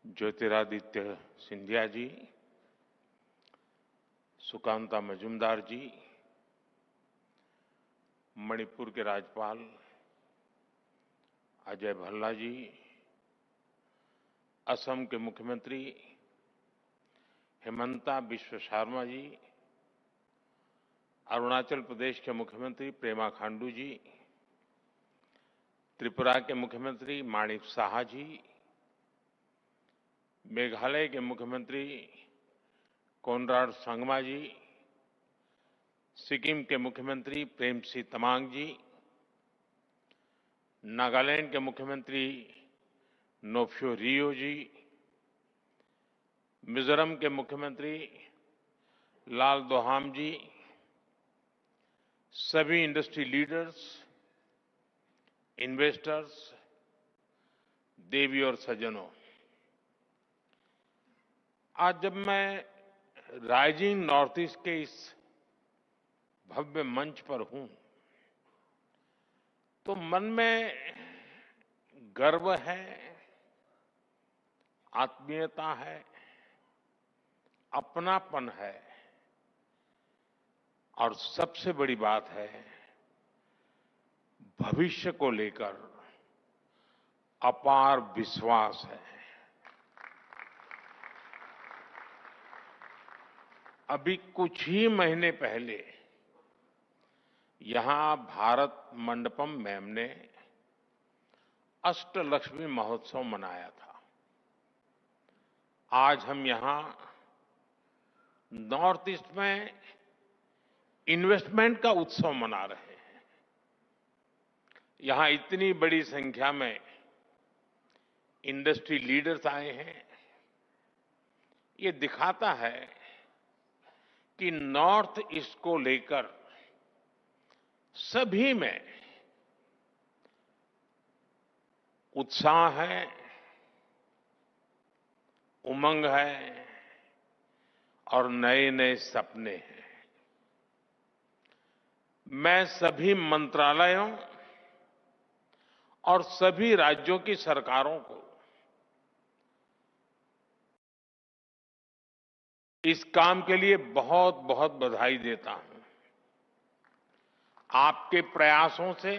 ज्योतिरादित्य सिंधिया जी, सुकांता मजूमदार जी, मणिपुर के राज्यपाल अजय भल्ला जी, असम के मुख्यमंत्री हिमंता बिश्व शर्मा जी, अरुणाचल प्रदेश के मुख्यमंत्री पेमा खांडू जी, त्रिपुरा के मुख्यमंत्री माणिक साहा जी, मेघालय के मुख्यमंत्री कोनराड संगमा जी, सिक्किम के मुख्यमंत्री प्रेमसिंह तमांग जी, नागालैंड के मुख्यमंत्री नोफ्यो रियो जी, मिजोरम के मुख्यमंत्री लालदोहाम जी, सभी इंडस्ट्री लीडर्स, इन्वेस्टर्स, देवी और सज्जनों, आज जब मैं राइजिंग नॉर्थ ईस्ट के इस भव्य मंच पर हूं, तो मन में गर्व है, आत्मीयता है, अपनापन है और सबसे बड़ी बात है, भविष्य को लेकर अपार विश्वास है। अभी कुछ ही महीने पहले यहां भारत मंडपम मैम ने अष्टलक्ष्मी महोत्सव मनाया था। आज हम यहां नॉर्थ ईस्ट में इन्वेस्टमेंट का उत्सव मना रहे हैं। यहां इतनी बड़ी संख्या में इंडस्ट्री लीडर्स आए हैं। ये दिखाता है कि नॉर्थ ईस्ट को लेकर सभी में उत्साह है, उमंग है और नए नए सपने हैं। मैं सभी मंत्रालयों और सभी राज्यों की सरकारों को इस काम के लिए बहुत बहुत बधाई देता हूं। आपके प्रयासों से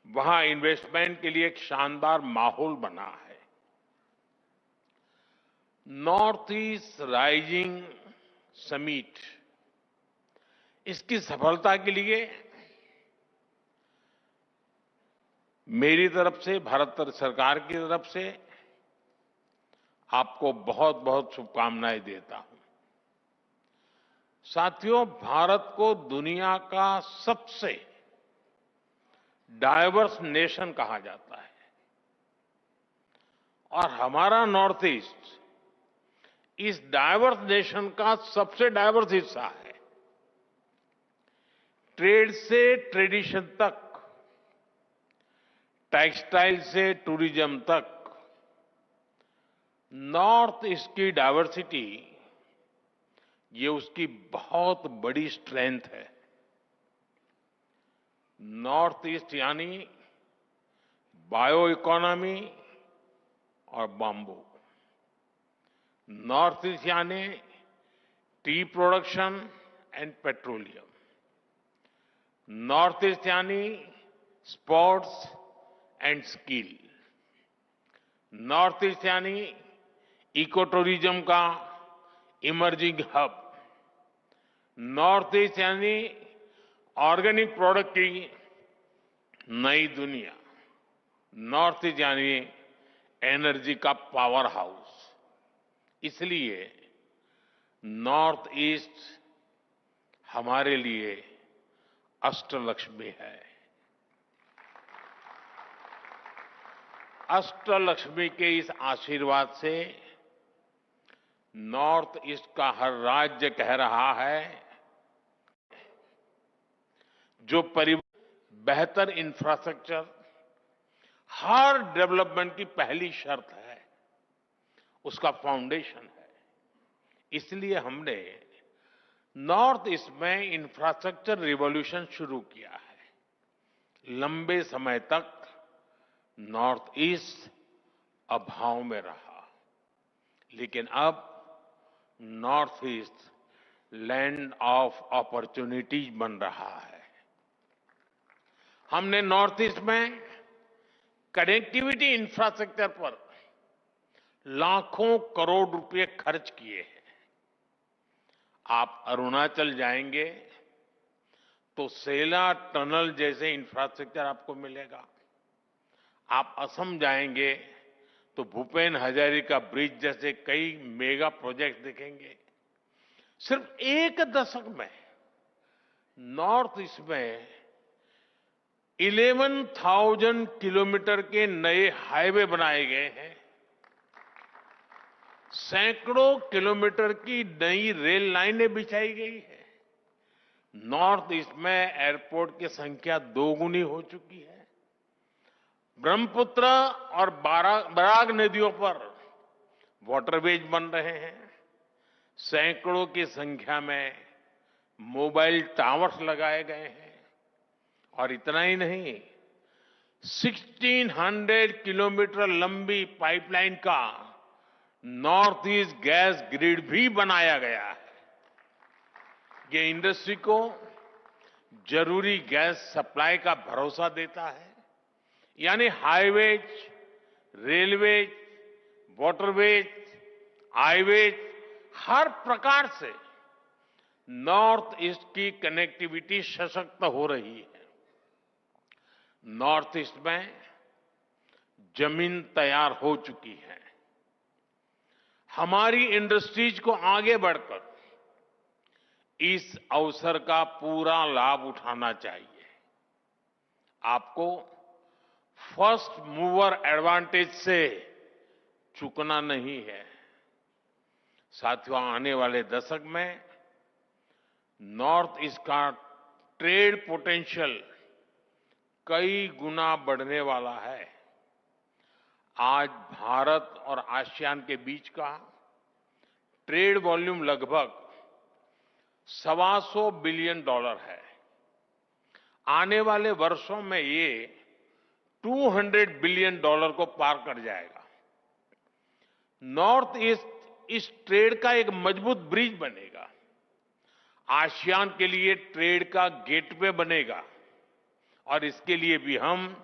वहां इन्वेस्टमेंट के लिए एक शानदार माहौल बना है। नॉर्थ ईस्ट राइजिंग समिट, इसकी सफलता के लिए मेरी तरफ से, भारत सरकार की तरफ से आपको बहुत बहुत शुभकामनाएं देता हूं। साथियों, भारत को दुनिया का सबसे डाइवर्स नेशन कहा जाता है और हमारा नॉर्थ ईस्ट इस डाइवर्स नेशन का सबसे डाइवर्स हिस्सा है। ट्रेड से ट्रेडिशन तक, टेक्सटाइल से टूरिज्म तक, नॉर्थ ईस्ट की डाइवर्सिटी, ये उसकी बहुत बड़ी स्ट्रेंथ है। नॉर्थ ईस्ट यानी बायो इकोनॉमी और बाम्बू, नॉर्थ ईस्ट यानी tea production and petroleum, north east यानी sports and skill, north east यानी इको टूरिज्म का इमर्जिंग हब, नॉर्थ ईस्ट यानी ऑर्गेनिक प्रोडक्ट की नई दुनिया, नॉर्थ ईस्ट यानी एनर्जी का पावर हाउस। इसलिए नॉर्थ ईस्ट हमारे लिए अष्टलक्ष्मी है। अष्टलक्ष्मी के इस आशीर्वाद से नॉर्थ ईस्ट का हर राज्य कह रहा है, जो बेहतर इंफ्रास्ट्रक्चर हर डेवलपमेंट की पहली शर्त है, उसका फाउंडेशन है। इसलिए हमने नॉर्थ ईस्ट में इंफ्रास्ट्रक्चर रिवॉल्यूशन शुरू किया है। लंबे समय तक नॉर्थ ईस्ट अभाव में रहा, लेकिन अब north east land of opportunities बन रहा है। हमने नॉर्थ ईस्ट में कनेक्टिविटी इंफ्रास्ट्रक्चर पर लाखों करोड़ रुपए खर्च किए हैं। आप अरुणाचल जाएंगे तो सेला टनल जैसे इंफ्रास्ट्रक्चर आपको मिलेगा। आप असम जाएंगे तो भूपेन हजारिका ब्रिज जैसे कई मेगा प्रोजेक्ट दिखेंगे। सिर्फ एक दशक में नॉर्थ ईस्ट में 11,000 किलोमीटर के नए हाईवे बनाए गए हैं। सैकड़ों किलोमीटर की नई रेल लाइनें बिछाई गई है। नॉर्थ ईस्ट में एयरपोर्ट की संख्या दोगुनी हो चुकी है। ब्रह्मपुत्र और बराग नदियों पर वाटरवेज बन रहे हैं। सैकड़ों की संख्या में मोबाइल टावर्स लगाए गए हैं। और इतना ही नहीं, 1600 किलोमीटर लंबी पाइपलाइन का नॉर्थ ईस्ट गैस ग्रिड भी बनाया गया है। ये इंडस्ट्री को जरूरी गैस सप्लाई का भरोसा देता है। यानी हाईवेज, रेलवेज, वाटरवेज, हाईवेज, हर प्रकार से नॉर्थ ईस्ट की कनेक्टिविटी सशक्त हो रही है। नॉर्थ ईस्ट में जमीन तैयार हो चुकी है। हमारी इंडस्ट्रीज को आगे बढ़कर इस अवसर का पूरा लाभ उठाना चाहिए। आपको फर्स्ट मूवर एडवांटेज से चूकना नहीं है। साथियों, आने वाले दशक में नॉर्थ ईस्ट का ट्रेड पोटेंशियल कई गुना बढ़ने वाला है। आज भारत और आसियान के बीच का ट्रेड वॉल्यूम लगभग $125 बिलियन है। आने वाले वर्षों में ये $200 बिलियन को पार कर जाएगा। नॉर्थ ईस्ट इस ट्रेड का एक मजबूत ब्रिज बनेगा। आसियान के लिए ट्रेड का गेटवे बनेगा और इसके लिए भी हम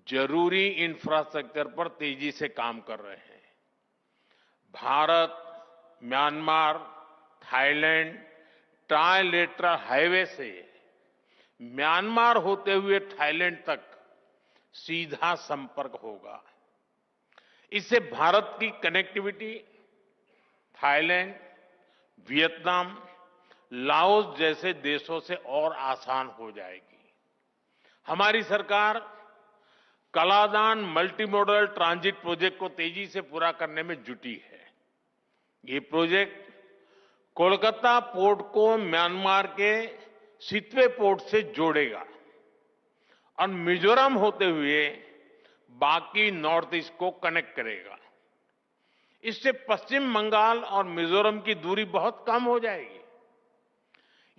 जरूरी इंफ्रास्ट्रक्चर पर तेजी से काम कर रहे हैं। Bharat, Myanmar, Thailand trilateral highway से म्यांमार होते हुए थाईलैंड तक सीधा संपर्क होगा। इससे भारत की कनेक्टिविटी थाईलैंड, वियतनाम, लाओस जैसे देशों से और आसान हो जाएगी। हमारी सरकार Kaladan multi modal transit project को तेजी से पूरा करने में जुटी है। ये प्रोजेक्ट कोलकाता पोर्ट को म्यांमार के सितवे पोर्ट से जोड़ेगा और मिजोरम होते हुए बाकी नॉर्थ ईस्ट को कनेक्ट करेगा। इससे पश्चिम बंगाल और मिजोरम की दूरी बहुत कम हो जाएगी।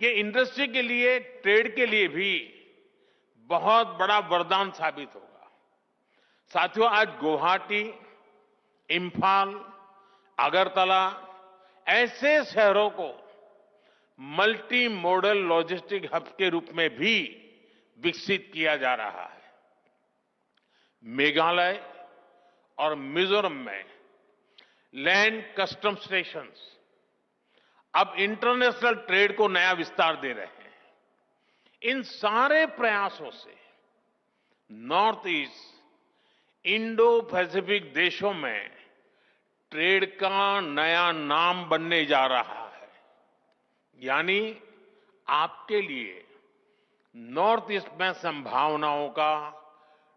ये इंडस्ट्री के लिए, ट्रेड के लिए भी बहुत बड़ा वरदान साबित होगा। साथियों, आज गुवाहाटी, इंफाल, अगरतला ऐसे शहरों को मल्टी मॉडल लॉजिस्टिक हब के रूप में भी विकसित किया जा रहा है। मेघालय और मिजोरम में लैंड कस्टम स्टेशंस अब इंटरनेशनल ट्रेड को नया विस्तार दे रहे हैं। इन सारे प्रयासों से नॉर्थ ईस्ट इंडो पैसिफिक देशों में ट्रेड का नया नाम बनने जा रहा है। यानी आपके लिए नॉर्थ ईस्ट में संभावनाओं का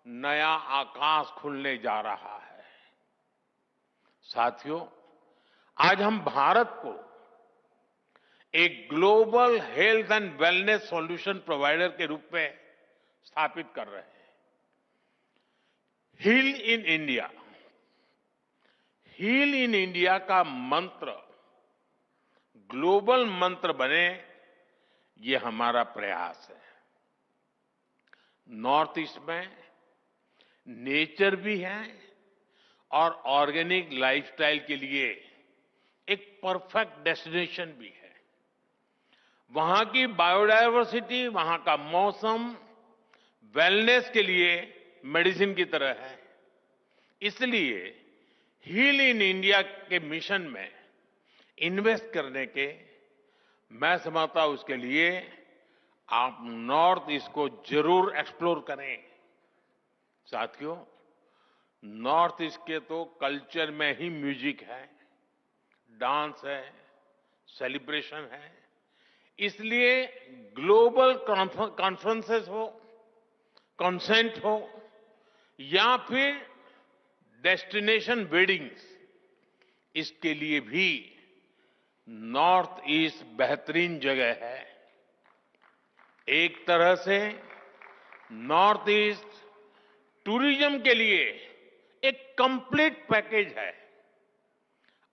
नया आकाश खुलने जा रहा है। साथियों, आज हम भारत को एक global health and wellness solution provider के रूप में स्थापित कर रहे हैं। Heal in India, heal in India का मंत्र ग्लोबल मंत्र बने, ये हमारा प्रयास है। नॉर्थ ईस्ट में नेचर भी है और ऑर्गेनिक लाइफस्टाइल के लिए एक परफेक्ट डेस्टिनेशन भी है। वहां की बायोडायवर्सिटी, वहां का मौसम वेलनेस के लिए मेडिसिन की तरह है। इसलिए हील इन इंडिया के मिशन में इन्वेस्ट करने के, मैं समझता हूं उसके लिए आप नॉर्थ ईस्ट को जरूर एक्सप्लोर करें। साथियों, नॉर्थ ईस्ट के तो कल्चर में ही म्यूजिक है, डांस है, सेलिब्रेशन है। इसलिए ग्लोबल कॉन्फ्रेंसेस हो, कॉन्सेंट हो या फिर डेस्टिनेशन वेडिंग्स, इसके लिए भी नॉर्थ ईस्ट बेहतरीन जगह है। एक तरह से नॉर्थ ईस्ट टूरिज्म के लिए एक कंप्लीट पैकेज है।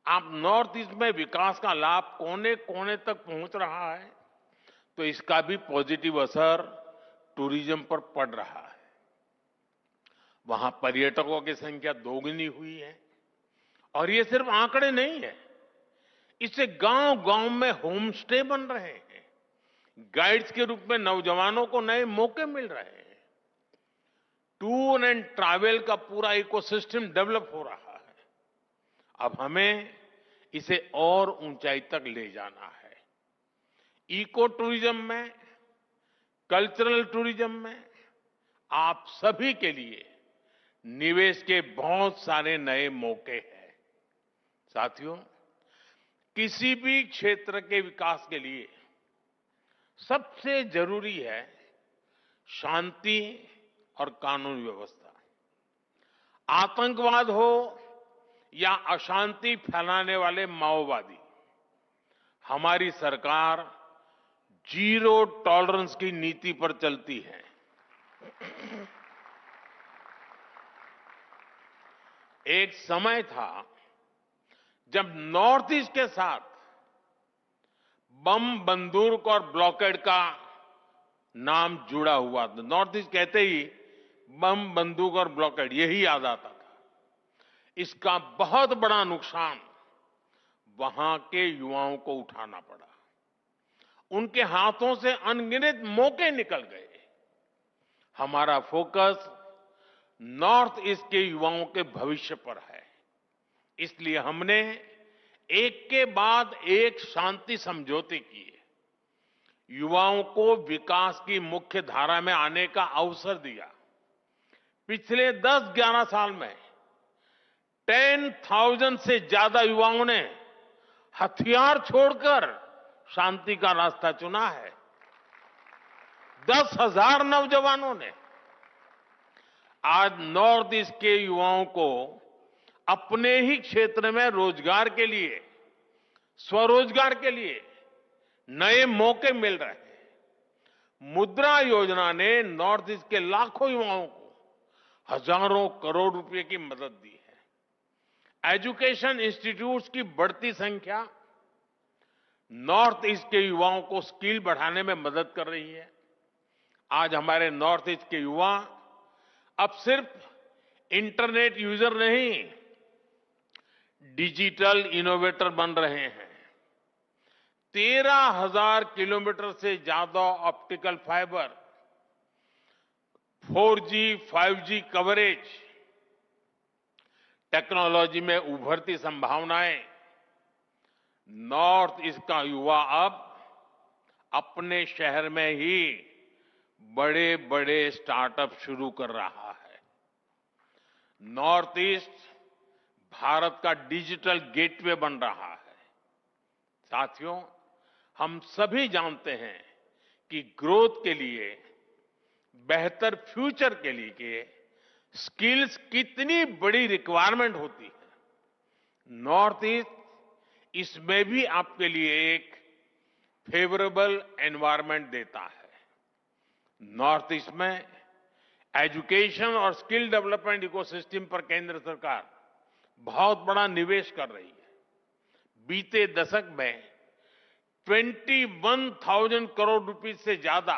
आप नॉर्थ ईस्ट में विकास का लाभ कोने कोने तक पहुंच रहा है, तो इसका भी पॉजिटिव असर टूरिज्म पर पड़ रहा है। वहां पर्यटकों की संख्या दोगुनी हुई है। और ये सिर्फ आंकड़े नहीं है, इससे गांव गांव में होम स्टे बन रहे हैं, गाइड्स के रूप में नौजवानों को नए मौके मिल रहे हैं, टूर एंड ट्रैवल का पूरा इकोसिस्टम डेवलप हो रहा है। अब हमें इसे और ऊंचाई तक ले जाना है। इको टूरिज्म में, कल्चरल टूरिज्म में आप सभी के लिए निवेश के बहुत सारे नए मौके हैं। साथियों, किसी भी क्षेत्र के विकास के लिए सबसे जरूरी है शांति और कानून व्यवस्था। आतंकवाद हो या अशांति फैलाने वाले माओवादी, हमारी सरकार जीरो टॉलरेंस की नीति पर चलती है। एक समय था जब नॉर्थ ईस्ट के साथ बम, बंदूक और ब्लॉकेड का नाम जुड़ा हुआ था। नॉर्थ ईस्ट कहते ही बम, बंदूक और ब्लॉकेड यही याद आता था। इसका बहुत बड़ा नुकसान वहां के युवाओं को उठाना पड़ा। उनके हाथों से अनगिनत मौके निकल गए। हमारा फोकस नॉर्थ ईस्ट के युवाओं के भविष्य पर है। इसलिए हमने एक के बाद एक शांति समझौते किए, युवाओं को विकास की मुख्य धारा में आने का अवसर दिया। पिछले 10-11 साल में 10,000 से ज्यादा युवाओं ने हथियार छोड़कर शांति का रास्ता चुना है। 10,000 नौजवानों ने। आज नॉर्थ ईस्ट के युवाओं को अपने ही क्षेत्र में रोजगार के लिए, स्वरोजगार के लिए नए मौके मिल रहे हैं। मुद्रा योजना ने नॉर्थ ईस्ट के लाखों युवाओं को हजारों करोड़ रुपए की मदद दी है। एजुकेशन इंस्टीट्यूट्स की बढ़ती संख्या नॉर्थ ईस्ट के युवाओं को स्किल बढ़ाने में मदद कर रही है। आज हमारे नॉर्थ ईस्ट के युवा अब सिर्फ इंटरनेट यूजर नहीं, डिजिटल इनोवेटर बन रहे हैं। 13,000 किलोमीटर से ज्यादा optical fibre, 4G, 5G coverage, technology में उभरती संभावनाएं। नॉर्थ ईस्ट का युवा अब अपने शहर में ही बड़े बड़े स्टार्टअप शुरू कर रहा है। नॉर्थ ईस्ट भारत का डिजिटल गेटवे बन रहा है। साथियों, हम सभी जानते हैं कि ग्रोथ के लिए, बेहतर फ्यूचर के लिए स्किल्स कितनी बड़ी रिक्वायरमेंट होती है। नॉर्थ ईस्ट इसमें भी आपके लिए एक फेवरेबल एनवायरनमेंट देता है। नॉर्थ ईस्ट में एजुकेशन और स्किल डेवलपमेंट इकोसिस्टम पर केंद्र सरकार बहुत बड़ा निवेश कर रही है। बीते दशक में 21,000 करोड़ रुपए से ज्यादा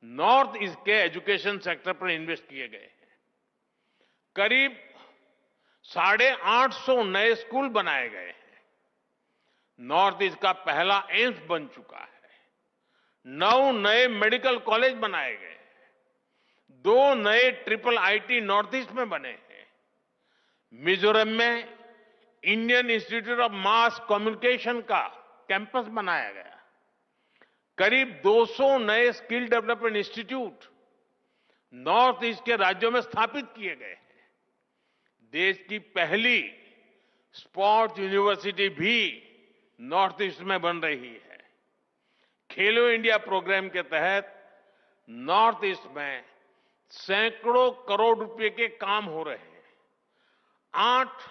नॉर्थ ईस्ट के एजुकेशन सेक्टर पर इन्वेस्ट किए गए हैं। करीब 850 नए स्कूल बनाए गए हैं। नॉर्थ ईस्ट का पहला एम्स बन चुका है। 9 नए मेडिकल कॉलेज बनाए गए हैं। 2 नए ट्रिपल आईटी नॉर्थ ईस्ट में बने हैं। मिजोरम में Indian institute of mass communication का कैंपस बनाया गया। करीब 200 नए skill development institute north east के राज्यों में स्थापित किए गए हैं। देश की पहली स्पोर्ट्स यूनिवर्सिटी भी नॉर्थ ईस्ट में बन रही है। खेलो इंडिया प्रोग्राम के तहत नॉर्थ ईस्ट में सैकड़ों करोड़ रुपए के काम हो रहे हैं। 8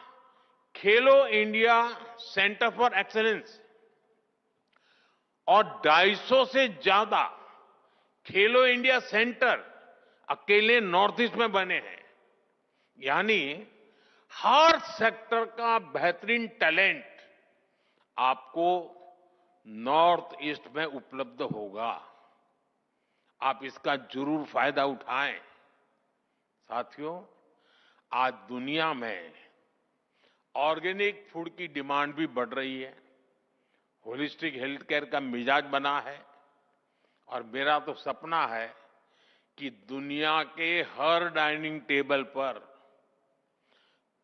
खेलो इंडिया सेंटर फॉर एक्सीलेंस और 250 से ज्यादा खेलो इंडिया सेंटर अकेले नॉर्थ ईस्ट में बने हैं। यानी हर सेक्टर का बेहतरीन टैलेंट आपको नॉर्थ ईस्ट में उपलब्ध होगा। आप इसका जरूर फायदा उठाएं। साथियों, आज दुनिया में ऑर्गेनिक फूड की डिमांड भी बढ़ रही है। होलिस्टिक हेल्थ केयर का मिजाज बना है और मेरा तो सपना है कि दुनिया के हर डाइनिंग टेबल पर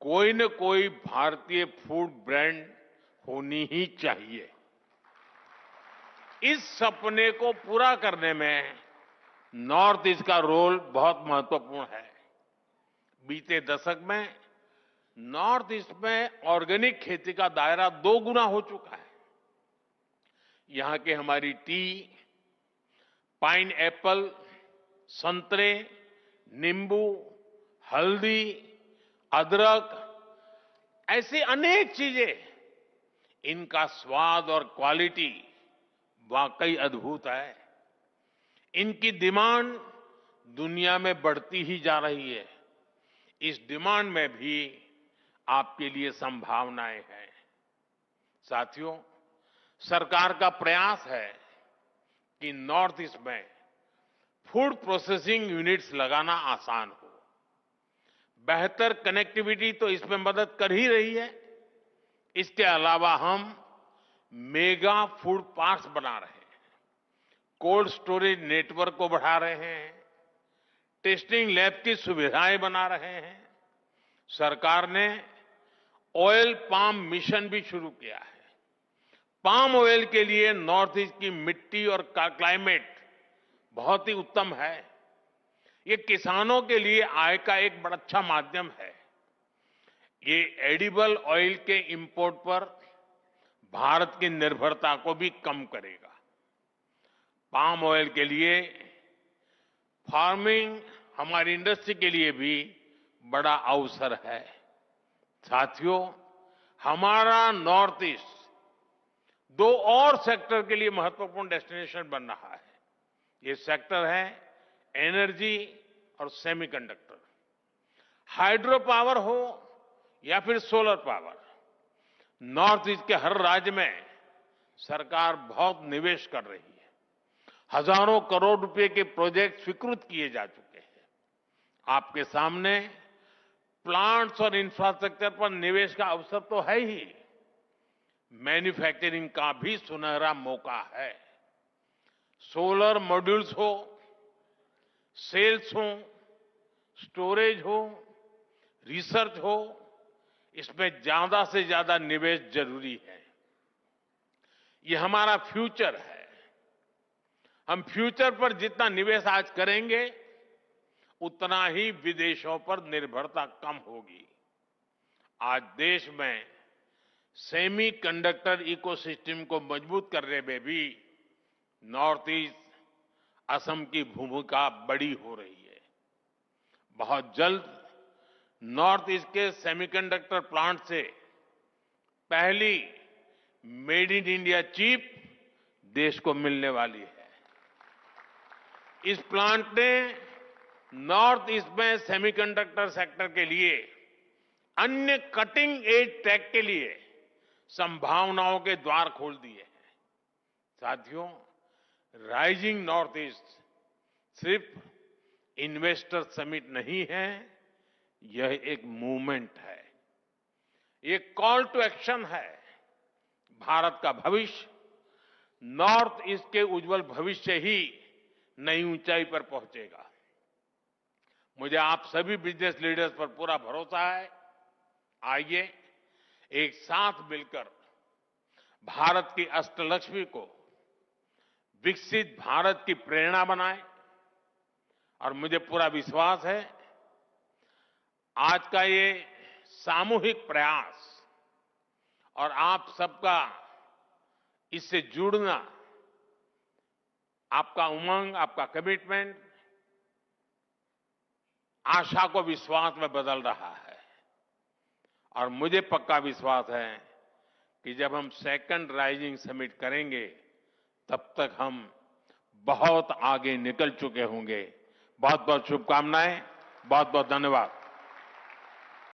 कोई न कोई भारतीय फूड ब्रांड होनी ही चाहिए। इस सपने को पूरा करने में नॉर्थ ईस्ट का रोल बहुत महत्वपूर्ण है। बीते दशक में नॉर्थ ईस्ट में ऑर्गेनिक खेती का दायरा 2 गुना हो चुका है। यहां की हमारी टी, पाइन एप्पल, संतरे, नींबू, हल्दी, अदरक, ऐसी अनेक चीजें, इनका स्वाद और क्वालिटी वाकई अद्भुत है। इनकी डिमांड दुनिया में बढ़ती ही जा रही है। इस डिमांड में भी आपके लिए संभावनाएं हैं। साथियों, सरकार का प्रयास है कि नॉर्थ ईस्ट में फूड प्रोसेसिंग यूनिट्स लगाना आसान हो। बेहतर कनेक्टिविटी तो इसमें मदद कर ही रही है। इसके अलावा हम मेगा फूड पार्क्स बना रहे हैं, कोल्ड स्टोरेज नेटवर्क को बढ़ा रहे हैं, टेस्टिंग लैब की सुविधाएं बना रहे हैं। सरकार ने ऑयल पाम मिशन भी शुरू किया है। पाम ऑयल के लिए नॉर्थ ईस्ट की मिट्टी और क्लाइमेट बहुत ही उत्तम है। ये किसानों के लिए आय का एक बड़ा अच्छा माध्यम है। ये एडिबल ऑयल के इंपोर्ट पर भारत की निर्भरता को भी कम करेगा। पाम ऑयल के लिए फार्मिंग हमारी इंडस्ट्री के लिए भी बड़ा अवसर है। साथियों, हमारा नॉर्थ ईस्ट 2 और सेक्टर के लिए महत्वपूर्ण डेस्टिनेशन बन रहा है। ये सेक्टर है एनर्जी और सेमीकंडक्टर। हाइड्रो पावर हो या फिर सोलर पावर, नॉर्थ ईस्ट के हर राज्य में सरकार बहुत निवेश कर रही है। हजारों करोड़ रुपए के प्रोजेक्ट स्वीकृत किए जा चुके हैं। आपके सामने प्लांट्स और इंफ्रास्ट्रक्चर पर निवेश का अवसर तो है ही, मैन्युफैक्चरिंग का भी सुनहरा मौका है। सोलर मॉड्यूल्स हो, सेल्स हो, स्टोरेज हो, रिसर्च हो, इसमें ज्यादा से ज्यादा निवेश जरूरी है। ये हमारा फ्यूचर है। हम फ्यूचर पर जितना निवेश आज करेंगे, उतना ही विदेशों पर निर्भरता कम होगी। आज देश में सेमी कंडक्टर इकोसिस्टम को मजबूत करने में भी नॉर्थ ईस्ट, असम की भूमिका बड़ी हो रही है। बहुत जल्द नॉर्थ ईस्ट के सेमीकंडक्टर प्लांट से पहली मेड इन इंडिया चिप देश को मिलने वाली है। इस प्लांट ने नॉर्थ ईस्ट में सेमीकंडक्टर सेक्टर के लिए अन्य कटिंग एज टेक के लिए संभावनाओं के द्वार खोल दिए हैं। साथियों, राइजिंग नॉर्थ ईस्ट सिर्फ इन्वेस्टर समिट नहीं है, यह एक मूवमेंट है। ये कॉल टू एक्शन है। भारत का भविष्य नॉर्थ ईस्ट के उज्जवल भविष्य ही नई ऊंचाई पर पहुंचेगा। मुझे आप सभी बिजनेस लीडर्स पर पूरा भरोसा है। आइए एक साथ मिलकर भारत की अष्टलक्ष्मी को विकसित भारत की प्रेरणा बनाएं। और मुझे पूरा विश्वास है आज का ये सामूहिक प्रयास और आप सबका इससे जुड़ना, आपका उमंग, आपका कमिटमेंट आशा को विश्वास में बदल रहा है। और मुझे पक्का विश्वास है कि जब हम सेकंड राइजिंग समिट करेंगे तब तक हम बहुत आगे निकल चुके होंगे। बहुत बहुत शुभकामनाएं, बहुत बहुत धन्यवाद।